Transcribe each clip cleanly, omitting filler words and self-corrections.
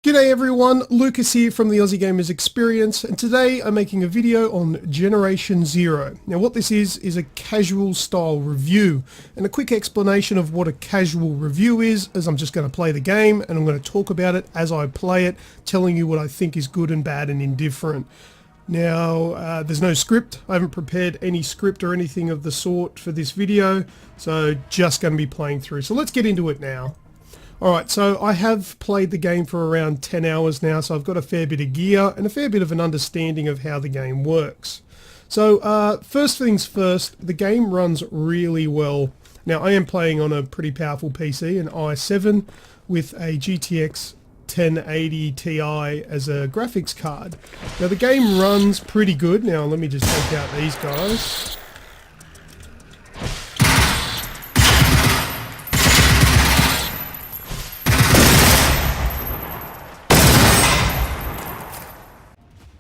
G'day everyone, Lucas here from the Aussie Gamers Experience, and today I'm making a video on Generation Zero. Now what this is a casual style review, and a quick explanation of what a casual review is I'm just going to play the game and I'm going to talk about it as I play it, telling you what I think is good and bad and indifferent. Now there's no script, I haven't prepared any script or anything of the sort for this video, so just going to be playing through. So let's get into it now. Alright, so I have played the game for around 10 hours now, so I've got a fair bit of gear and a fair bit of an understanding of how the game works. So first things first, the game runs really well. Now I am playing on a pretty powerful PC, an i7 with a GTX 1080 Ti as a graphics card. Now the game runs pretty good. Now let me just take out these guys.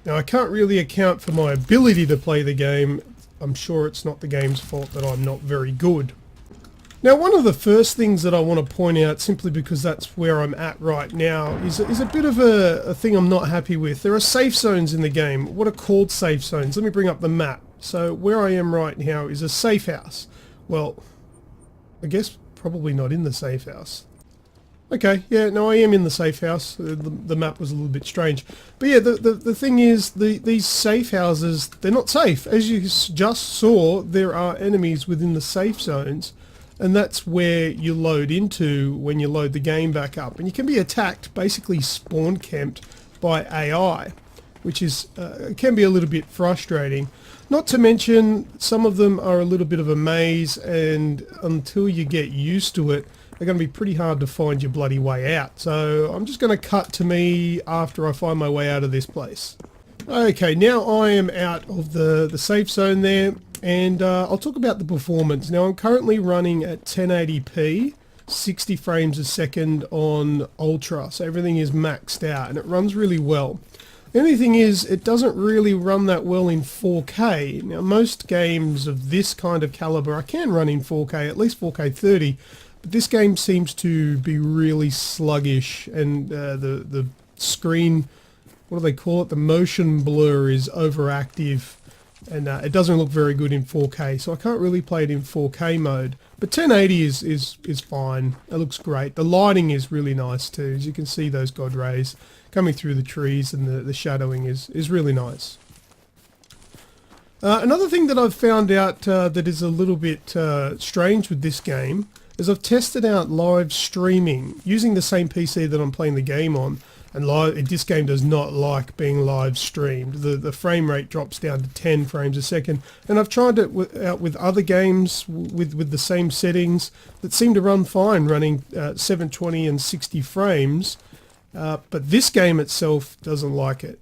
Now I can't really account for my ability to play the game. I'm sure it's not the game's fault that I'm not very good. Now one of the first things that I want to point out, simply because that's where I'm at right now, is a bit of a thing I'm not happy with. There are safe zones in the game. What are called safe zones? Let me bring up the map. So where I am right now is a safe house. Well, I guess probably not in the safe house. Okay, yeah, no, I am in the safe house. The map was a little bit strange. But yeah, the thing is, these safe houses, they're not safe. As you just saw, there are enemies within the safe zones, and that's where you load into when you load the game back up. And you can be attacked, basically spawn camped by AI, which is can be a little bit frustrating. Not to mention, some of them are a little bit of a maze, and until you get used to it, they're going to be pretty hard to find your bloody way out. So I'm just going to cut to me after I find my way out of this place. Okay, now I am out of the safe zone there, and I'll talk about the performance. Now I'm currently running at 1080p, 60 frames a second on Ultra, so everything is maxed out and it runs really well. The only thing is, it doesn't really run that well in 4K. Now most games of this kind of caliber I can run in 4K, at least 4K 30, but this game seems to be really sluggish, and the screen, what do they call it, the motion blur is overactive, and it doesn't look very good in 4K, so I can't really play it in 4K mode. But 1080 is fine. It looks great. The lighting is really nice too. As you can see, those God rays coming through the trees, and the shadowing is really nice. Another thing that I've found out that is a little bit strange with this game is I've tested out live streaming using the same PC that I'm playing the game on, and this game does not like being live streamed. The frame rate drops down to 10 frames a second, and I've tried it out with other games with the same settings that seem to run fine, running 720 and 60 frames, but this game itself doesn't like it.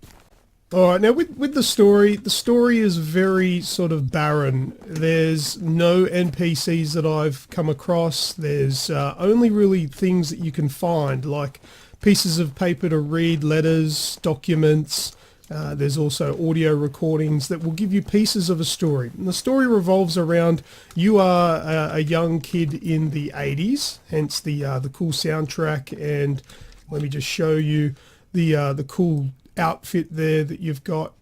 Alright, now with the story is very sort of barren. There's no NPCs that I've come across. There's only really things that you can find, like pieces of paper to read, letters, documents. There's also audio recordings that will give you pieces of a story. And the story revolves around, you are a young kid in the 80s, hence the cool soundtrack, and let me just show you the cool outfit there that you've got.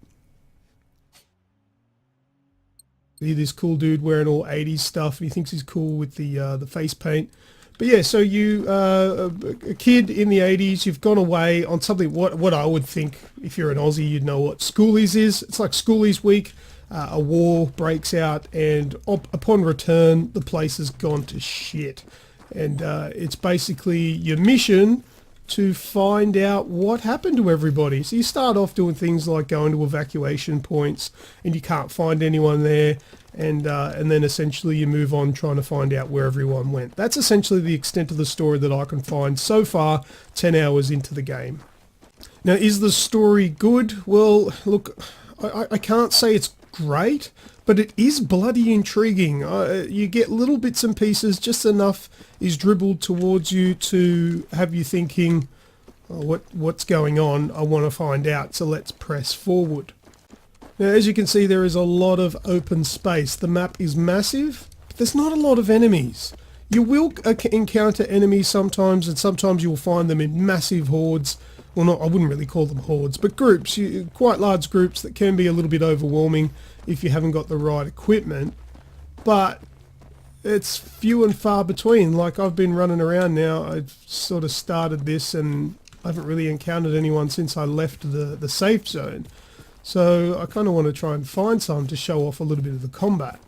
See this cool dude wearing all 80s stuff, and he thinks he's cool with the face paint. But yeah, so you a kid in the 80s, you've gone away on something, what I would think, if you're an Aussie, you'd know what Schoolies is. It's like Schoolies week. A war breaks out, and upon return the place has gone to shit, and it's basically your mission to find out what happened to everybody. So you start off doing things like going to evacuation points, and you can't find anyone there, and then essentially you move on trying to find out where everyone went. That's essentially the extent of the story that I can find so far, 10 hours into the game. Now, is the story good? Well, look, I can't say it's great, but it is bloody intriguing. You get little bits and pieces, just enough is dribbled towards you to have you thinking, oh, what's going on? I want to find out, so let's press forward. Now, as you can see, there is a lot of open space. The map is massive, but there's not a lot of enemies. You will encounter enemies sometimes, and sometimes you'll find them in massive hordes, well, not, I wouldn't really call them hordes, but groups, quite large groups that can be a little bit overwhelming if you haven't got the right equipment. But it's few and far between. Like, I've been running around now, I've sort of started this and I haven't really encountered anyone since I left the safe zone. So I kind of want to try and find some to show off a little bit of the combat.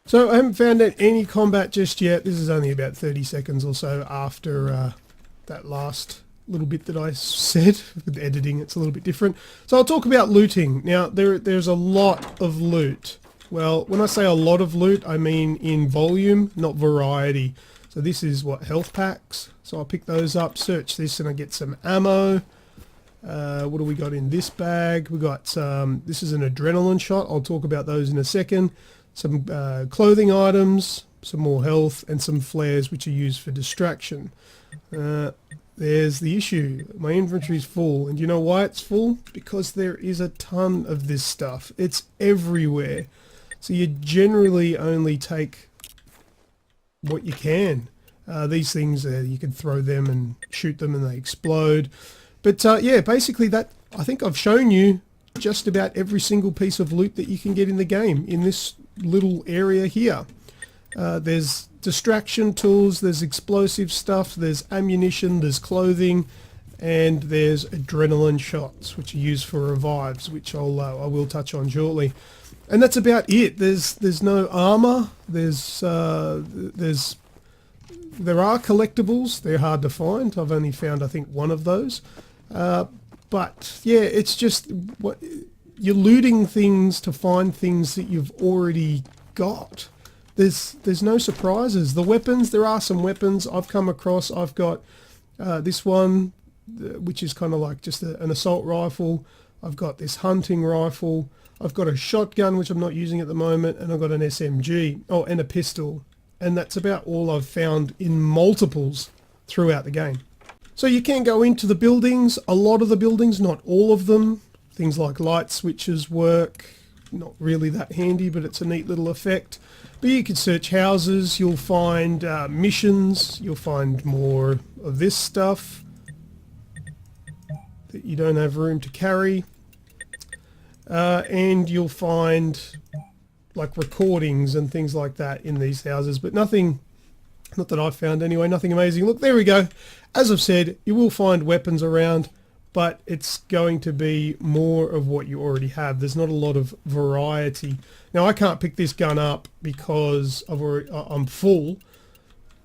So I haven't found any combat just yet. This is only about 30 seconds or so after that last little bit that I said. With editing, it's a little bit different. So I'll talk about looting. Now, there's a lot of loot. Well, when I say a lot of loot, I mean in volume, not variety. So this is what, health packs. So I'll pick those up, search this, and I get some ammo. What do we got in this bag? We got this is an adrenaline shot. I'll talk about those in a second. Some clothing items, some more health, and some flares which are used for distraction. There's the issue. My inventory's full, and you know why it's full? Because there is a ton of this stuff. It's everywhere. So you generally only take what you can. These things, you can throw them and shoot them and they explode. But yeah, basically that, I think I've shown you just about every single piece of loot that you can get in the game in this little area here. There's distraction tools, there's explosive stuff, there's ammunition, there's clothing, and there's adrenaline shots which are used for revives, which I will touch on shortly. And that's about it. There's no armor. There are collectibles. They're hard to find. I've only found, I think, one of those. But yeah, it's just what you're looting things to find things that you've already got. There's no surprises. The weapons, there are some weapons I've come across. I've got this one, which is kind of like just an assault rifle. I've got this hunting rifle. I've got a shotgun, which I'm not using at the moment, and I've got an SMG. Oh, and a pistol. And that's about all I've found in multiples throughout the game. So you can go into the buildings, a lot of the buildings, not all of them. Things like light switches work, not really that handy, but it's a neat little effect. But you can search houses, you'll find missions, you'll find more of this stuff that you don't have room to carry. And you'll find like recordings and things like that in these houses, but nothing, not that I've found anyway, nothing amazing. Look, there we go. As I've said, you will find weapons around, but it's going to be more of what you already have. There's not a lot of variety. Now, I can't pick this gun up because I'm full,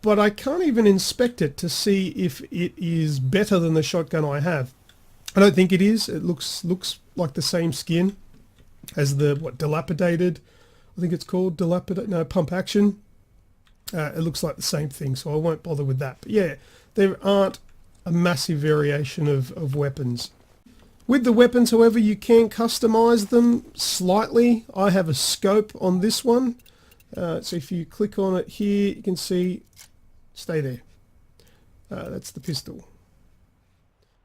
but I can't even inspect it to see if it is better than the shotgun I have. I don't think it is. It looks like the same skin as the, dilapidated, I think it's called, pump action. It looks like the same thing, so I won't bother with that. But yeah, there aren't a massive variation of weapons. With the weapons, however, you can customize them slightly. I have a scope on this one. So if you click on it here, you can see, stay there. That's the pistol.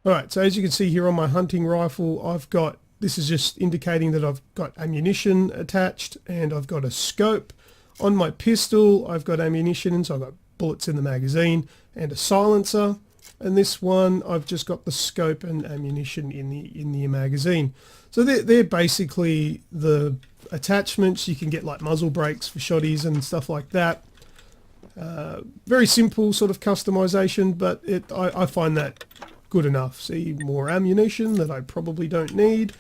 Alright, so as you can see here on my hunting rifle, I've got, this is just indicating that I've got ammunition attached, and I've got a scope. On my pistol, I've got ammunition, so I've got bullets in the magazine and a silencer. And this one, I've just got the scope and ammunition in the magazine. So they're basically the attachments. You can get like muzzle brakes for shotties and stuff like that. Very simple sort of customization, but I find that good enough. See, more ammunition that I probably don't need.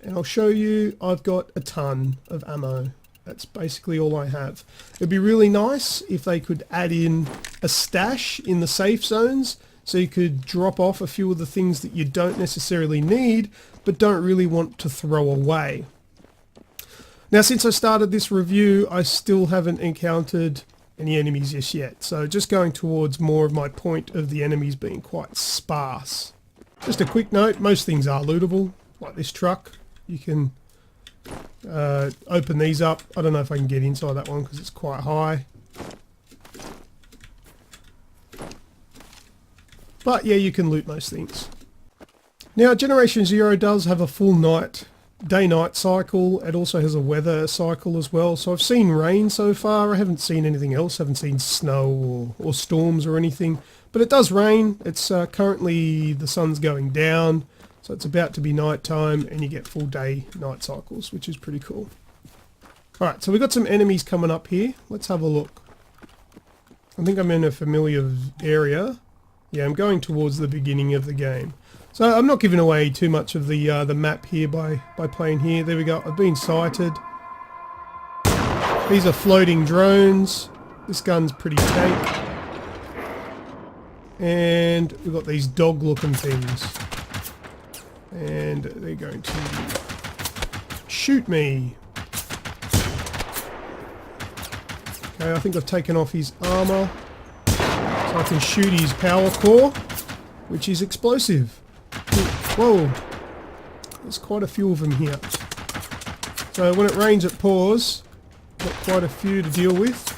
And I'll show you, I've got a ton of ammo. That's basically all I have. It'd be really nice if they could add in a stash in the safe zones, so you could drop off a few of the things that you don't necessarily need, but don't really want to throw away. Now, since I started this review, I still haven't encountered any enemies just yet. So just going towards more of my point of the enemies being quite sparse. Just a quick note, most things are lootable, like this truck. You can open these up. I don't know if I can get inside that one because it's quite high. But yeah, you can loot most things. Now, Generation Zero does have a full day-night cycle. It also has a weather cycle as well. So I've seen rain so far. I haven't seen anything else. I haven't seen snow or storms or anything. But it does rain. It's currently the sun's going down, so it's about to be night time, and you get full day night cycles, which is pretty cool. Alright, so we've got some enemies coming up here. Let's have a look. I think I'm in a familiar area. Yeah, I'm going towards the beginning of the game. So I'm not giving away too much of the map here by playing here. There we go. I've been sighted. These are floating drones. This gun's pretty tank. And we've got these dog-looking things. And they're going to shoot me. Okay, I think I've taken off his armor. So I can shoot his power core, which is explosive. Whoa. There's quite a few of them here. So when it rains it pours. Got quite a few to deal with.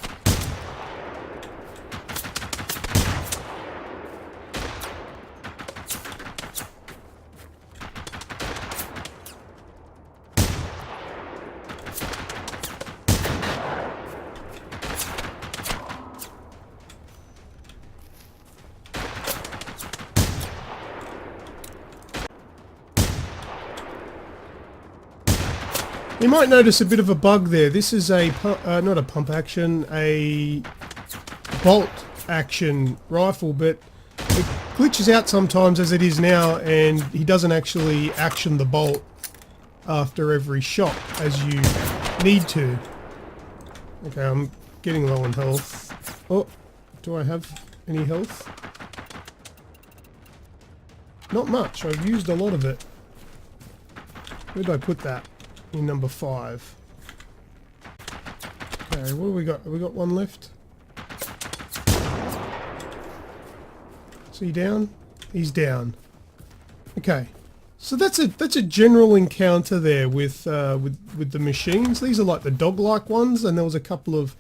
You might notice a bit of a bug there. This is a, not a pump action, a bolt action rifle, but it glitches out sometimes as it is now, and he doesn't actually action the bolt after every shot as you need to. Okay, I'm getting low on health. Oh, do I have any health? Not much. I've used a lot of it. Where did I put that? In number 5. Okay, what do we got? Have we got one left? Is he down? He's down. Okay, so that's a general encounter there with the machines. These are like the dog-like ones, and there was a couple of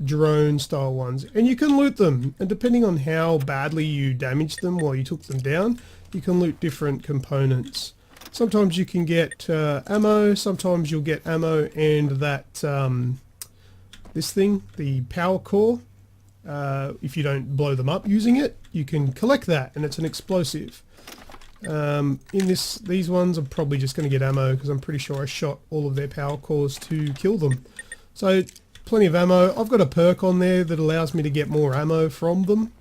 drone-style ones, and you can loot them. And depending on how badly you damaged them while you took them down, you can loot different components. Sometimes you can get ammo, sometimes you'll get ammo and that, this thing, the power core. If you don't blow them up using it, you can collect that and it's an explosive. In these ones I'm probably just going to get ammo because I'm pretty sure I shot all of their power cores to kill them. So plenty of ammo. I've got a perk on there that allows me to get more ammo from them.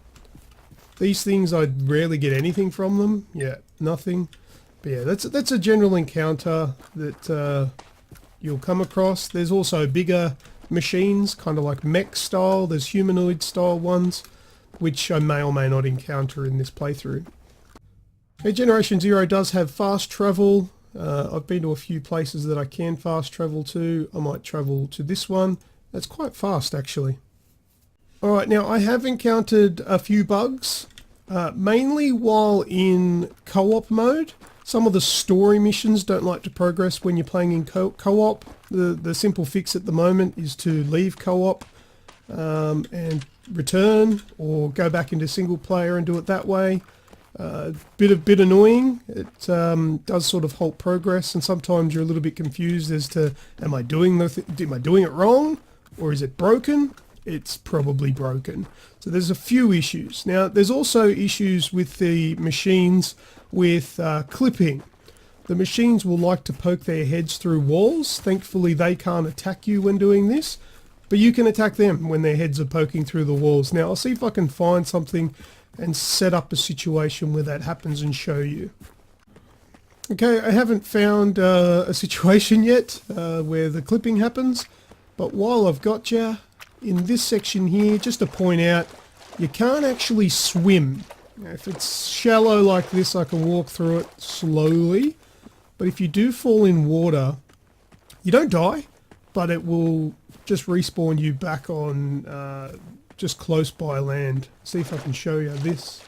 These things I rarely get anything from them. Yeah, nothing. But yeah, that's a general encounter that you'll come across. There's also bigger machines, kind of like mech style. There's humanoid style ones, which I may or may not encounter in this playthrough. Okay, Generation Zero does have fast travel. I've been to a few places that I can fast travel to. I might travel to this one. That's quite fast actually. Alright, now I have encountered a few bugs, mainly while in co-op mode. Some of the story missions don't like to progress when you're playing in co-op. The simple fix at the moment is to leave co-op and return, or go back into single player and do it that way. Bit annoying. It does sort of halt progress, and sometimes you're a little bit confused as to, am I doing it wrong, or is it broken? It's probably broken. So there's a few issues. Now there's also issues with the machines with clipping. The machines will like to poke their heads through walls. Thankfully they can't attack you when doing this, but you can attack them when their heads are poking through the walls. Now I'll see if I can find something and set up a situation where that happens and show you. Okay, I haven't found a situation yet where the clipping happens, but while I've got you, in this section here, just to point out, you can't actually swim. Now, if it's shallow like this, I can walk through it slowly, but if you do fall in water, you don't die, but it will just respawn you back on just close by land. See if I can show you this.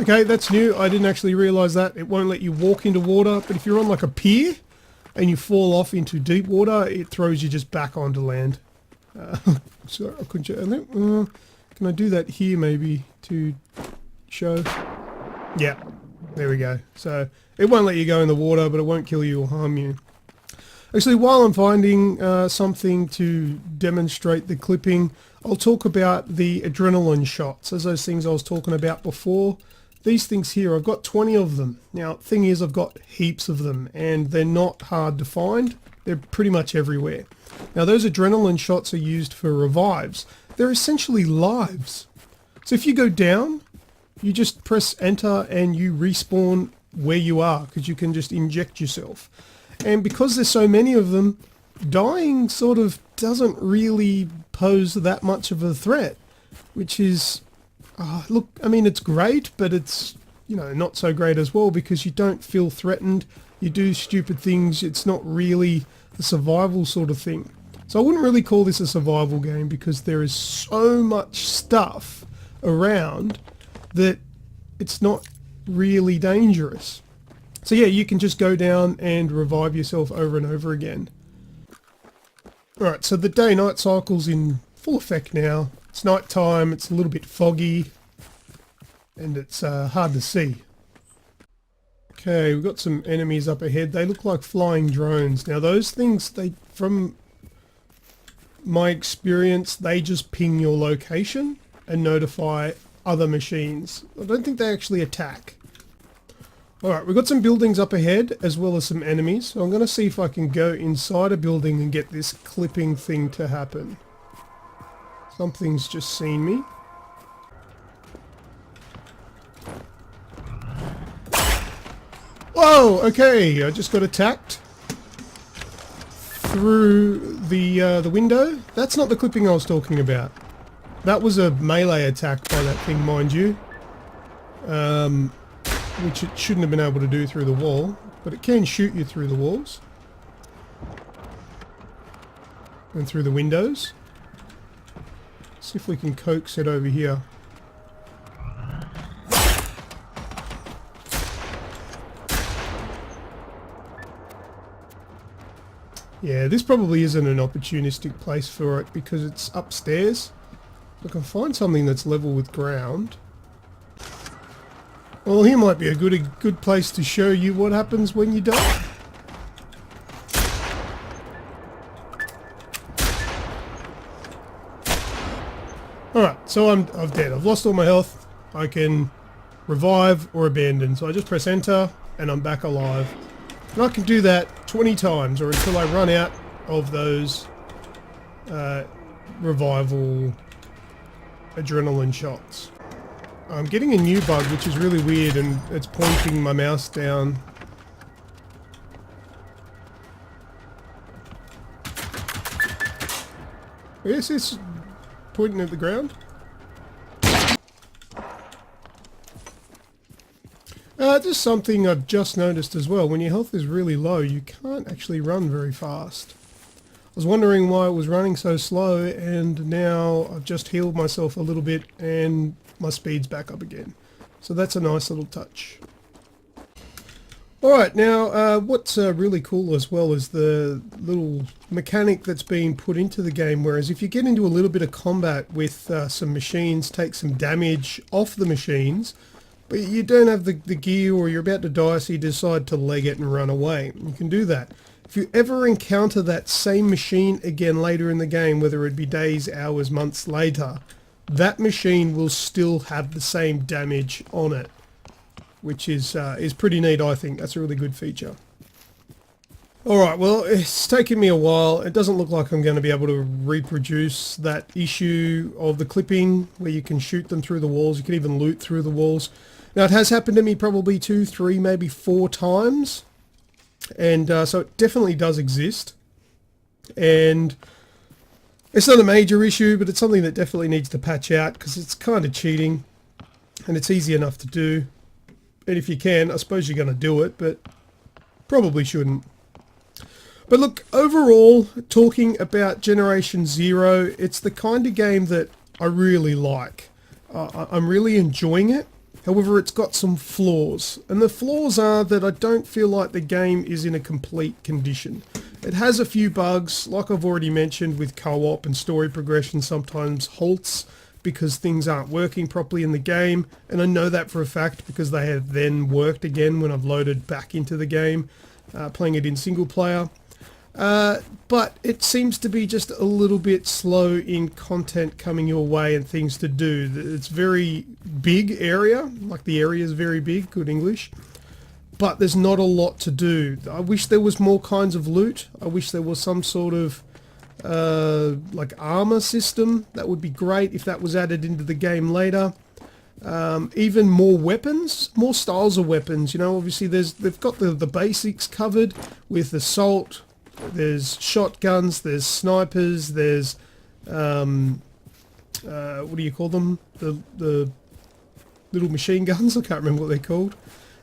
Okay, that's new. I didn't actually realise that. It won't let you walk into water, but if you're on like a pier and you fall off into deep water, it throws you just back onto land. So I couldn't show. Can I do that here maybe to show? Yeah, there we go. So it won't let you go in the water, but it won't kill you or harm you. Actually, while I'm finding something to demonstrate the clipping, I'll talk about the adrenaline shots. As those things I was talking about before, these things here, I've got 20 of them. Now, thing is, I've got heaps of them, and they're not hard to find. They're pretty much everywhere. Now, those adrenaline shots are used for revives. They're essentially lives. So if you go down, you just press enter and you respawn where you are, because you can just inject yourself. And because there's so many of them, dying sort of doesn't really pose that much of a threat, which is, look, I mean, it's great, but it's, you know, not so great as well, because you don't feel threatened. You do stupid things. It's not really a survival sort of thing. So I wouldn't really call this a survival game, because there is so much stuff around that it's not really dangerous. So yeah, you can just go down and revive yourself over and over again. Alright, so the day-night cycle's in full effect now. It's night time, it's a little bit foggy, and it's hard to see. Okay, we've got some enemies up ahead. They look like flying drones. Now those things, from my experience, they just ping your location and notify other machines. I don't think they actually attack. Alright, we've got some buildings up ahead as well as some enemies. So I'm going to see if I can go inside a building and get this clipping thing to happen. Something's just seen me. Whoa! Okay, I just got attacked through the window. That's not the clipping I was talking about. That was a melee attack by that thing, mind you. Which it shouldn't have been able to do through the wall, but it can shoot you through the walls and through the windows. See if we can coax it over here. Yeah, this probably isn't an opportunistic place for it, because it's upstairs. I can find something that's level with ground. Well, here might be a good place to show you what happens when you die. Alright, so I'm dead. I've lost all my health. I can revive or abandon. So I just press enter and I'm back alive. And I can do that 20 times, or until I run out of those revival adrenaline shots. I'm getting a new bug, which is really weird, and it's pointing my mouse down. Yes, it's pointing at the ground. Just something I've just noticed as well. When your health is really low, you can't actually run very fast. I was wondering why it was running so slow, and now I've just healed myself a little bit and my speed's back up again. So that's a nice little touch. Alright, now what's really cool as well is the little mechanic that's being put into the game, whereas if you get into a little bit of combat with some machines, take some damage off the machines, but you don't have the gear, or you're about to die, so you decide to leg it and run away. You can do that. If you ever encounter that same machine again later in the game, whether it be days, hours, months later, that machine will still have the same damage on it, which is pretty neat, I think. That's a really good feature. Alright, well, it's taken me a while. It doesn't look like I'm going to be able to reproduce that issue of the clipping where you can shoot them through the walls. You can even loot through the walls. Now, it has happened to me probably 2, 3, maybe 4 times. And so it definitely does exist. And it's not a major issue, but it's something that definitely needs to patch out, because it's kind of cheating. And it's easy enough to do. And if you can, I suppose you're going to do it, but probably shouldn't. But look, overall, talking about Generation Zero, it's the kind of game that I really like. I'm really enjoying it. However, it's got some flaws. And the flaws are that I don't feel like the game is in a complete condition. It has a few bugs, like I've already mentioned, with co-op and story progression sometimes halts because things aren't working properly in the game. And I know that for a fact because they have then worked again when I've loaded back into the game, playing it in single player. But it seems to be just a little bit slow in content coming your way and things to do. It's very big area, like the area is very big, good English, but there's not a lot to do. I wish there was more kinds of loot. I wish there was some sort of like armor system. That would be great if that was added into the game later. Even more weapons, more styles of weapons. You know, obviously they've got the basics covered with assault. There's shotguns, there's snipers, there's what do you call them? The little machine guns. I can't remember what they're called.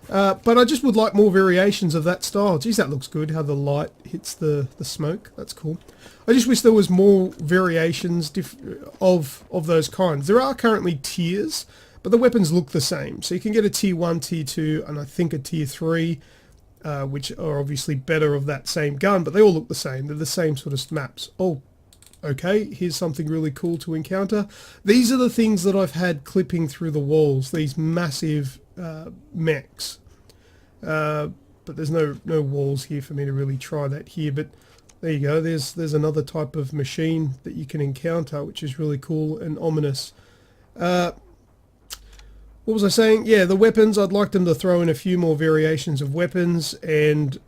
But I just would like more variations of that style. Geez, that looks good, how the light hits the smoke. That's cool. I just wish there was more variations of those kinds. There are currently tiers, but the weapons look the same. So you can get a tier 1, tier 2, and I think a tier 3, which are obviously better of that same gun, but they all look the same. They're the same sort of maps. Oh, okay, here's something really cool to encounter. These are the things that I've had clipping through the walls, these massive mechs. But there's no walls here for me to really try that here, but there you go. There's another type of machine that you can encounter, which is really cool and ominous. What was I saying? Yeah, the weapons, I'd like them to throw in a few more variations of weapons and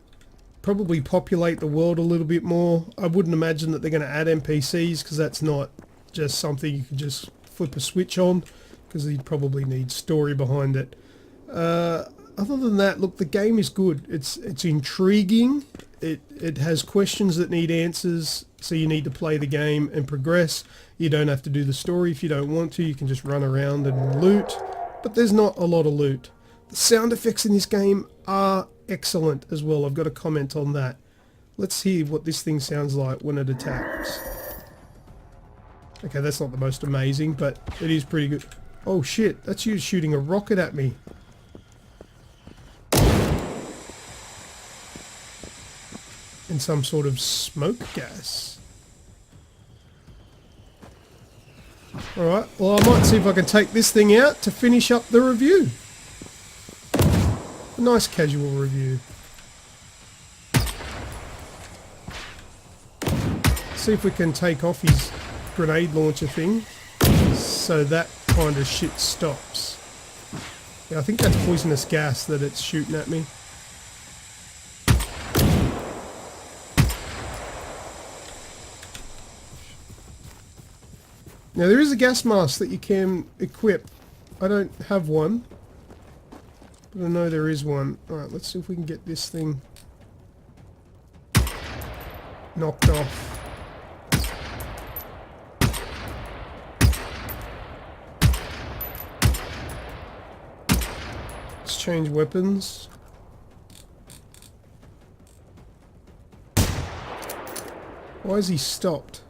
probably populate the world a little bit more. I wouldn't imagine that they're going to add NPCs, because that's not just something you can just flip a switch on, because you'd probably need story behind it. Other than that, look, the game is good. It's intriguing. It has questions that need answers, so you need to play the game and progress. You don't have to do the story if you don't want to. You can just run around and loot, but there's not a lot of loot. The sound effects in this game are excellent as well. I've got a comment on that. Let's hear what this thing sounds like when it attacks. Okay, that's not the most amazing, but it is pretty good. Oh shit, that's you shooting a rocket at me. And some sort of smoke gas. Alright, well I might see if I can take this thing out to finish up the review. A nice casual review. See if we can take off his grenade launcher thing, so that kind of shit stops. Yeah, I think that's poisonous gas that it's shooting at me. Now there is a gas mask that you can equip. I don't have one, but I know there is one. Alright, let's see if we can get this thing knocked off. Let's change weapons. Why is he stopped?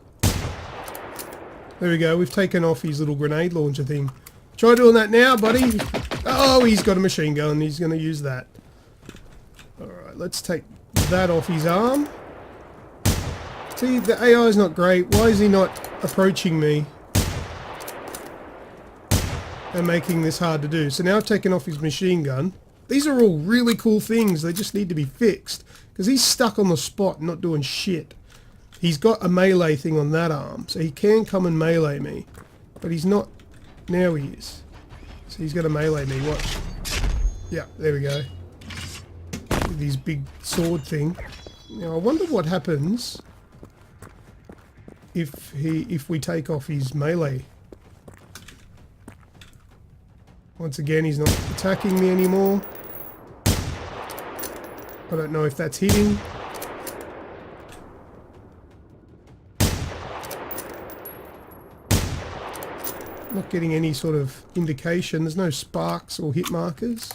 There we go, we've taken off his little grenade launcher thing. Try doing that now, buddy. Oh, he's got a machine gun. He's going to use that. Alright, let's take that off his arm. See, the AI is not great. Why is he not approaching me and making this hard to do? So now I've taken off his machine gun. These are all really cool things. They just need to be fixed, because he's stuck on the spot and not doing shit. He's got a melee thing on that arm, so he can come and melee me. But he's not... Now he is. So he's going to melee me, watch. Yeah, there we go. With his big sword thing. Now I wonder what happens if we take off his melee. Once again, he's not attacking me anymore. I don't know if that's hitting. Not getting any sort of indication. There's no sparks or hit markers.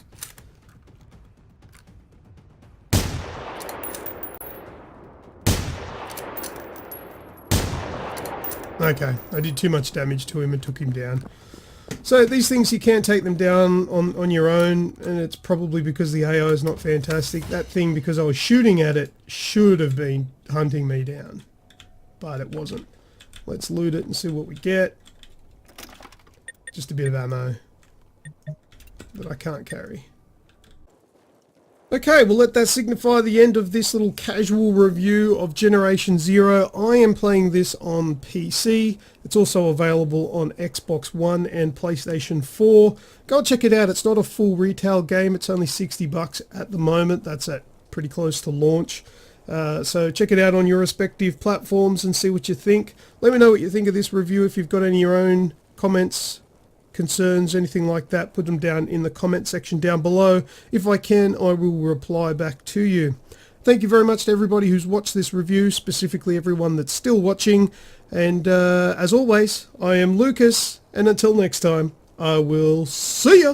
Okay, I did too much damage to him and took him down. So these things, you can't take them down on your own, and it's probably because the AI is not fantastic. That thing, because I was shooting at it, should have been hunting me down, but it wasn't. Let's loot it and see what we get. Just a bit of ammo that I can't carry. Okay, well let that signify the end of this little casual review of Generation Zero. I am playing this on PC. It's also available on Xbox One and PlayStation 4. Go check it out. It's not a full retail game. It's only $60 at the moment. That's at pretty close to launch. So check it out on your respective platforms and see what you think. Let me know what you think of this review. If you've got any of your own comments, concerns, anything like that, put them down in the comment section down below. If I can, I will reply back to you. Thank you very much to everybody who's watched this review, specifically everyone that's still watching. And as always, I am Lucas, and until next time, I will see ya!